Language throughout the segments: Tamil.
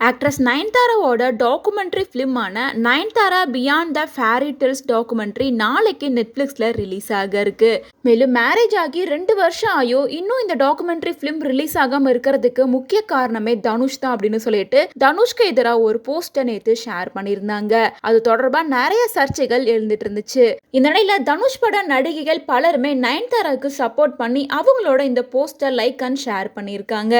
ஆக்ட்ரஸ் நயன்தாராவோட டாக்குமெண்ட்ரி ஃபிலிமான Nayanthara beyond the fairy tales documentary நாளைக்கு நெட்ஃப்ளிக்ஸில் ரிலீஸ் ஆக இருக்கு. மேலும் மேரேஜ் ஆகி 2 வருஷம் ஆயும் இன்னும் இந்த டாக்குமெண்ட்ரி ஃபிலிம் ரிலீஸ் ஆகாமல் இருக்கிறதுக்கு முக்கிய காரணமே தனுஷ் தான் அப்படின்னு சொல்லிட்டு தனுஷ்க்கு எதிராக ஒரு போஸ்டர் நேற்று ஷேர் பண்ணியிருந்தாங்க. அது தொடர்பாக நிறைய சர்ச்சைகள் எழுந்துட்டு இருந்துச்சு. இந்த நிலையில தனுஷ் பட நடிகைகள் பலருமே நயன்தாராவுக்கு சப்போர்ட் பண்ணி அவங்களோட இந்த போஸ்டர் லைக் அண்ட் ஷேர் பண்ணியிருக்காங்க.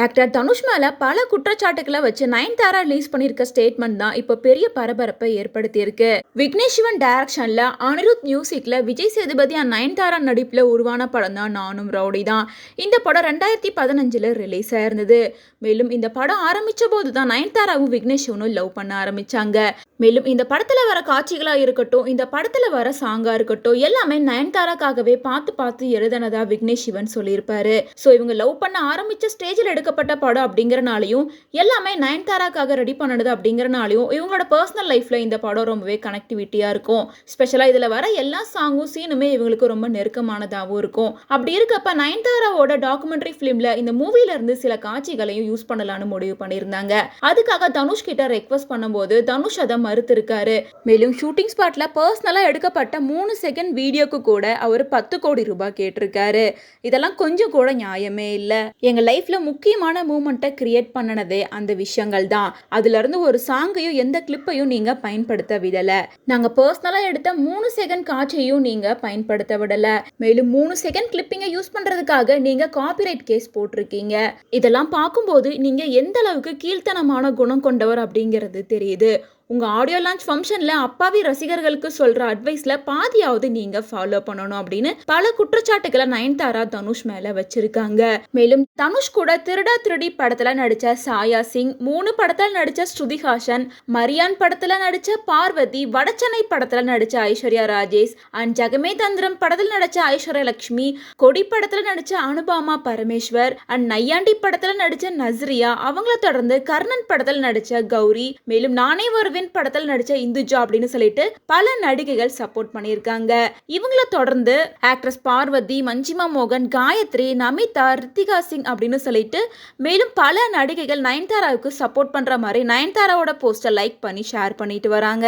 ஆக்டர் தனுஷ் மேல பல குற்றச்சாட்டுகளை வச்சு நயன்தாரா ரிலீஸ் பண்ணிருக்க ஸ்டேட்மெண்ட் தான் இப்போ பெரிய பரபரப்பை ஏற்படுத்தி இருக்கு. விக்னேஷ் சிவன் டைரக்ஷன்ல அனிருத் மியூசிக்ல விஜய் சேதுபதி அண்ட் நயன்தாரா நடிப்புல உருவான படம் தான் நானும் ரவுடி தான். இந்த படம் 2015 ரிலீஸ் ஆயிருந்தது. மேலும் இந்த படம் ஆரம்பிச்ச போது தான் நயன்தாராவும் விக்னேஷ் சிவனும் லவ் பண்ண ஆரம்பிச்சாங்க. மேலும் இந்த படத்துல வர காட்சிகளா இருக்கட்டும், இந்த படத்துல வர சாங்கா இருக்கட்டும், எல்லாமே நயன்தாராக்காகவே பார்த்து பார்த்து எழுதினதா விக்னேஷ் சிவன் சொல்லியிருப்பாரு. ஸோ இவங்க லவ் பண்ண ஆரம்பிச்ச ஸ்டேஜில் எடுக்கப்பட்ட படம் அப்படிங்கறனாலையும் எல்லாமே நயன்தாராக்காக ரெடி பண்ணது அப்படிங்கறனாலையும் இவங்களோட பர்சனல் லைஃப்ல இந்த படம் ரொம்பவே கனெக்டிவிட்டியா இருக்கும். ஸ்பெஷலா இதுல வர எல்லா சாங்கும் சீனுமே இவங்களுக்கு ரொம்ப நெருக்கமானதாகவும் இருக்கும். அப்படி இருக்கப்ப நயன்தாராவோட டாக்குமெண்ட்ரி ஃபிலிம்ல இந்த மூவில இருந்து சில காட்சிகளையும் யூஸ் பண்ணலாம்னு முடிவு பண்ணியிருந்தாங்க. அதுக்காக தனுஷ் கிட்ட ரெக்வஸ்ட் பண்ணும்போது தனுஷ் அதை மறுத்திருக்காரு. மேலும் ஷூட்டிங் ஸ்பாட்ல பர்சனலா எடுக்கப்பட்ட 3 செகண்ட் வீடியோக்கு கூட அவர் 10 கோடி ரூபாய் கேட்டிருக்காரு. இதெல்லாம் கொஞ்சம் கூட நியாயமே இல்லை. எங்க லைஃப்ல முக்கியமான மூமெண்ட்டை கிரியேட் பண்ணனதே அந்த விஷயங்கள் தான். அதுல இருந்து ஒரு சாங்கையும் எந்த கிளிப்பையும் நீங்க பயன்படுத்த விடல. நாங்க பர்சனலா எடுத்த 3 செகண்ட் காட்சியையும் நீங்க பயன்படுத்த விடல. மேலும் 3 செகண்ட் கிளிப்பிங்கை யூஸ் பண்றதுக்காக நீங்க காப்பிரைட் கேஸ் போட்டிருக்கீங்க. இதெல்லாம் பார்க்கும்போது நீங்க எந்த அளவுக்கு கீழ்த்தனமான குணம் கொண்டவர் அப்படிங்கிறது தெரியுது. உங்க ஆடியோ லான்ச் ஃபங்க்ஷன்ல அப்பாவி ரசிகர்களுக்கு சொல்ற அட்வைஸ்ல பாதியாவது நீங்க ஃபாலோ பண்ணணும் அப்படின்னு பல குற்றச்சாட்டுகளை நயன்தாரா தனுஷ் மேல வச்சிருக்காங்க. மேலும் தனுஷ் கூட திருடா திருடி படத்துல நடிச்ச சாயா சிங், 3 படத்துல நடிச்ச ஸ்ருதிஹாசன், மரியான் படத்துல நடிச்ச பார்வதி, வடச்சென்னை படத்துல நடிச்ச ஐஸ்வர்யா ராஜேஷ் அண்ட் ஜெகமே தந்திரம் படத்துல நடிச்ச ஐஸ்வர்யா லட்சுமி, கொடி படத்துல நடிச்ச அனுபாமா பரமேஸ்வர் அண்ட் நையாண்டி படத்துல நடிச்ச நஸ்ரியா, அவங்கள தொடர்ந்து கர்ணன் படத்துல நடிச்ச கௌரி, மேலும் நானே வருவேன் படத்தில் நடிச்ச இந்துஜா அப்படின்னு சொல்லிட்டு பல நடிகைகள் சப்போர்ட் பண்ணியிருக்காங்க. இவங்கள தொடர்ந்து ஆக்ட்ரஸ் பார்வதி, மஞ்சிமா மோகன், காயத்ரி, நமிதா, ரித்திகா சிங் அப்படின்னு சொல்லிட்டு மேலும் பல நடிகைகள் நயன்தாராவுக்கு சப்போர்ட் பண்ற மாதிரி நயன்தாராவோட போஸ்டர் லைக் பண்ணி ஷேர் பண்ணிட்டு வராங்க.